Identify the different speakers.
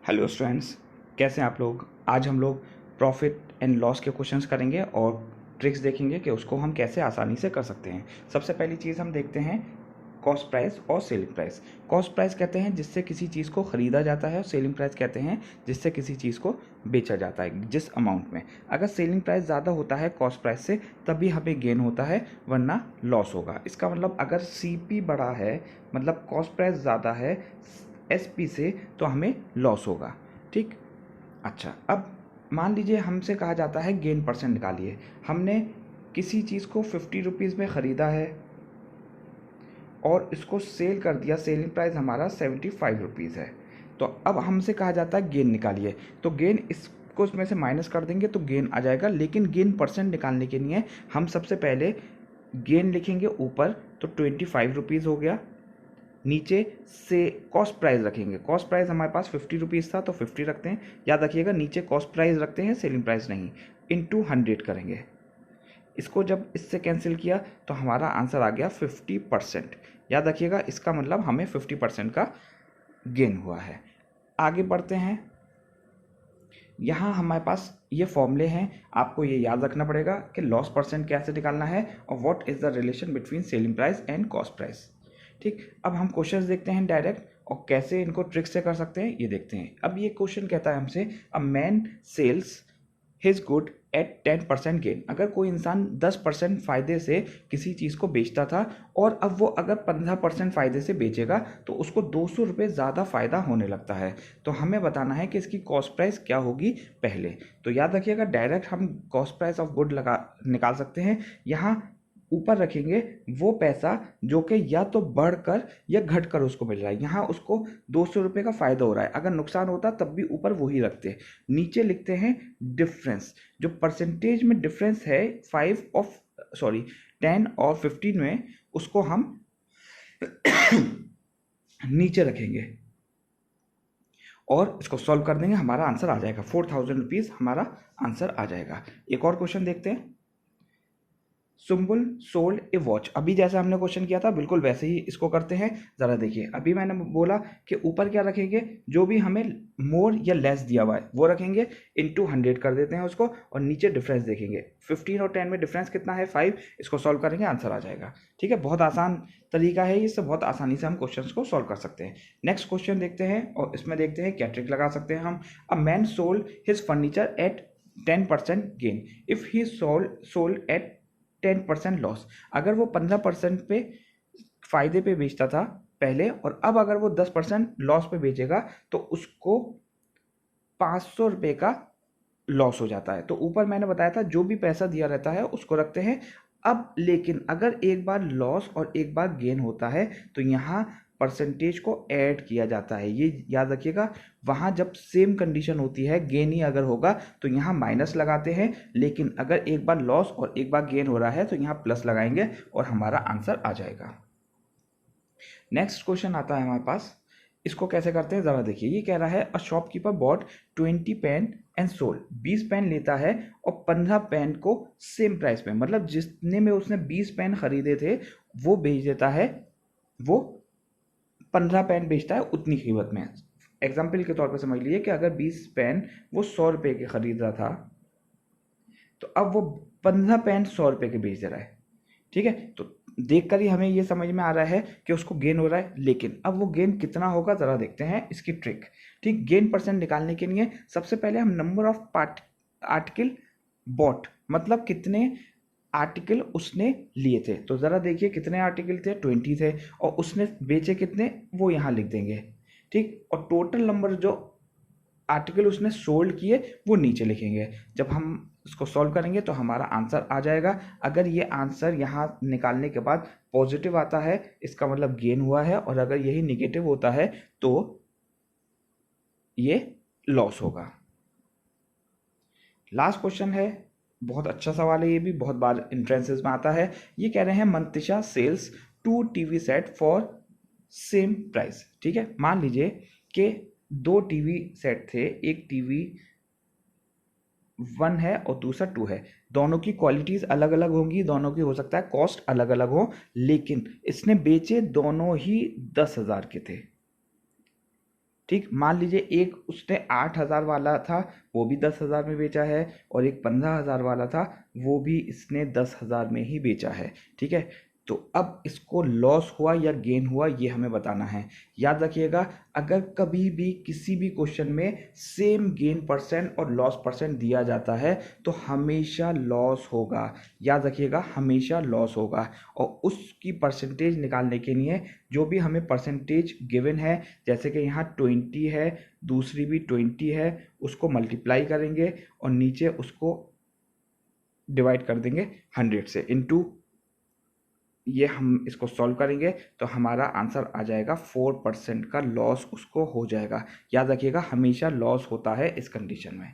Speaker 1: Hello students, कैसे हैं आप लोग। आज हम लोग प्रॉफिट एंड लॉस के क्वेश्चंस करेंगे और ट्रिक्स देखेंगे कि उसको हम कैसे आसानी से कर सकते हैं। सबसे पहली चीज़ हम देखते हैं कॉस्ट प्राइस और सेलिंग प्राइस। कॉस्ट प्राइस कहते हैं जिससे किसी चीज़ को ख़रीदा जाता है और सेलिंग प्राइस कहते हैं जिससे किसी चीज़ को बेचा जाता है जिस अमाउंट में। अगर सेलिंग प्राइस ज़्यादा होता है कॉस्ट प्राइस से तभी हमें गेन होता है, वरना लॉस होगा। इसका मतलब अगर सीपी बड़ा है, मतलब कॉस्ट प्राइस ज़्यादा है एसपी से, तो हमें लॉस होगा। ठीक, अच्छा, अब मान लीजिए हमसे कहा जाता है गेन परसेंट निकालिए। हमने किसी चीज़ को 50 रुपीज़ में ख़रीदा है और इसको सेल कर दिया, सेलिंग प्राइस हमारा 75 रुपीज़ है। तो अब हमसे कहा जाता है गेन निकालिए। तो गेन इसको इसमें से माइनस कर देंगे तो गेन आ जाएगा, लेकिन गेन परसेंट निकालने के लिए हम सबसे पहले गेन लिखेंगे ऊपर, तो 25 रुपीज़ हो गया। नीचे से कॉस्ट प्राइस रखेंगे। कॉस्ट प्राइस हमारे पास 50 रुपीज़ था तो 50 रखते हैं। याद रखिएगा नीचे कॉस्ट प्राइस रखते हैं, सेलिंग प्राइस नहीं। इनटू 100 करेंगे। इसको जब इससे कैंसिल किया तो हमारा आंसर आ गया 50%। याद रखिएगा इसका मतलब हमें 50% का गेन हुआ है। आगे बढ़ते हैं। यहाँ हमारे पास ये फॉर्मूले हैं, आपको ये याद रखना पड़ेगा कि लॉस परसेंट कैसे निकालना है और what is the relation between selling price and cost price. ठीक, अब हम क्वेश्चंस देखते हैं डायरेक्ट, और कैसे इनको ट्रिक से कर सकते हैं ये देखते हैं। अब ये क्वेश्चन कहता है हमसे a man sales his good at 10% gain. अगर कोई इंसान 10% फ़ायदे से किसी चीज़ को बेचता था और अब वो अगर 15% फ़ायदे से बेचेगा तो उसको 200 रुपये ज़्यादा फ़ायदा होने लगता है। तो हमें बताना है कि इसकी कॉस्ट प्राइस क्या होगी पहले। तो याद रखिएगा डायरेक्ट हम कॉस्ट प्राइस ऑफ गुड निकाल सकते हैं। यहाँ ऊपर रखेंगे वो पैसा जो कि या तो बढ़कर या घटकर उसको मिल रहा है। यहाँ उसको 200 रुपये का फ़ायदा हो रहा है, अगर नुकसान होता तब भी ऊपर वही रखते। नीचे लिखते हैं डिफरेंस, जो परसेंटेज में डिफरेंस है 10 और 15 में, उसको हम नीचे रखेंगे और इसको सॉल्व कर देंगे, हमारा आंसर आ जाएगा 4000 रुपीज़, हमारा आंसर आ जाएगा। एक और क्वेश्चन देखते हैं। सुम्बुल सोल्ड ए वॉच। अभी जैसा हमने क्वेश्चन किया था बिल्कुल वैसे ही इसको करते हैं। ज़रा देखिए, अभी मैंने बोला कि ऊपर क्या रखेंगे, जो भी हमें मोर या लेस दिया हुआ है वो रखेंगे, इनटू 100 कर देते हैं उसको, और नीचे डिफरेंस देखेंगे। 15 और 10 में डिफरेंस कितना है, 5। इसको सॉल्व करेंगे, आंसर आ जाएगा। ठीक है, बहुत आसान तरीका है, इससे बहुत आसानी से हम क्वेश्चन को सॉल्व कर सकते हैं। नेक्स्ट क्वेश्चन देखते हैं और इसमें देखते हैं क्या ट्रिक लगा सकते हैं हम। A man sold his furniture at 10% gain if he sold at 10% loss. अगर वो 15% पे फायदे पे बेचता था पहले और अब अगर वो 10% लॉस पे बेचेगा तो उसको 500 रुपये का लॉस हो जाता है। तो ऊपर मैंने बताया था जो भी पैसा दिया रहता है उसको रखते हैं। अब लेकिन अगर एक बार लॉस और एक बार गेन होता है तो यहाँ परसेंटेज को ऐड किया जाता है, ये याद रखिएगा। वहाँ जब सेम कंडीशन होती है, गेन ही अगर होगा तो यहाँ माइनस लगाते हैं, लेकिन अगर एक बार लॉस और एक बार गेन हो रहा है तो यहाँ प्लस लगाएंगे और हमारा आंसर आ जाएगा। नेक्स्ट क्वेश्चन आता है हमारे पास, इसको कैसे करते हैं ज़रा देखिए। ये कह रहा है a shopkeeper bought 20 pen and sold. 20 pen लेता है और 15 पेन को सेम प्राइस पे, मतलब जितने में उसने 20 पेन खरीदे थे वो बेच देता है, वो 15 पेन बेचता है उतनी कीमत में। एग्जाम्पल के तौर पर समझ लीजिए कि अगर 20 पेन वो 100 रुपये के खरीद रहा था तो अब वो 15 पेन 100 रुपये के बेच दे रहा है। ठीक है, तो देखकर ही हमें ये समझ में आ रहा है कि उसको गेन हो रहा है, लेकिन अब वो गेन कितना होगा ज़रा देखते हैं इसकी ट्रिक। ठीक, गेन परसेंट निकालने के लिए सबसे पहले हम नंबर ऑफ आर्टिकल बॉट, मतलब कितने आर्टिकल उसने लिए थे। तो ज़रा देखिए कितने आर्टिकल थे, 20 थे, और उसने बेचे कितने वो यहाँ लिख देंगे। ठीक, और टोटल नंबर जो आर्टिकल उसने सोल्ड किए वो नीचे लिखेंगे। जब हम इसको सॉल्व करेंगे तो हमारा आंसर आ जाएगा। अगर ये आंसर यहाँ निकालने के बाद पॉजिटिव आता है इसका मतलब गेन हुआ है, और अगर यही निगेटिव होता है तो ये लॉस होगा। लास्ट क्वेश्चन है, बहुत अच्छा सवाल है, ये भी बहुत बार एंट्रेंसेस में आता है। ये कह रहे हैं मंतिशा sells 2 TV set for same price. ठीक है, मान लीजिए कि 2 टीवी सेट थे, एक टीवी 1 है और दूसरा 2 है। दोनों की क्वालिटीज़ अलग अलग होंगी, दोनों की हो सकता है कॉस्ट अलग अलग हो, लेकिन इसने बेचे दोनों ही 10,000 के थे। ठीक, मान लीजिए एक उसने 8,000 वाला था, वो भी 10,000 में बेचा है, और एक 15,000 वाला था, वो भी इसने 10,000 में ही बेचा है। ठीक है, तो अब इसको लॉस हुआ या गेन हुआ ये हमें बताना है। याद रखिएगा, अगर कभी भी किसी भी क्वेश्चन में सेम गेन परसेंट और लॉस परसेंट दिया जाता है तो हमेशा लॉस होगा। याद रखिएगा, हमेशा लॉस होगा। और उसकी परसेंटेज निकालने के लिए जो भी हमें परसेंटेज गिवन है, जैसे कि यहाँ 20 है, दूसरी भी 20 है, उसको मल्टीप्लाई करेंगे और नीचे उसको डिवाइड कर देंगे 100 से, इनटू ये हम इसको सॉल्व करेंगे तो हमारा आंसर आ जाएगा 4% का लॉस उसको हो जाएगा। याद रखिएगा, हमेशा लॉस होता है इस कंडीशन में।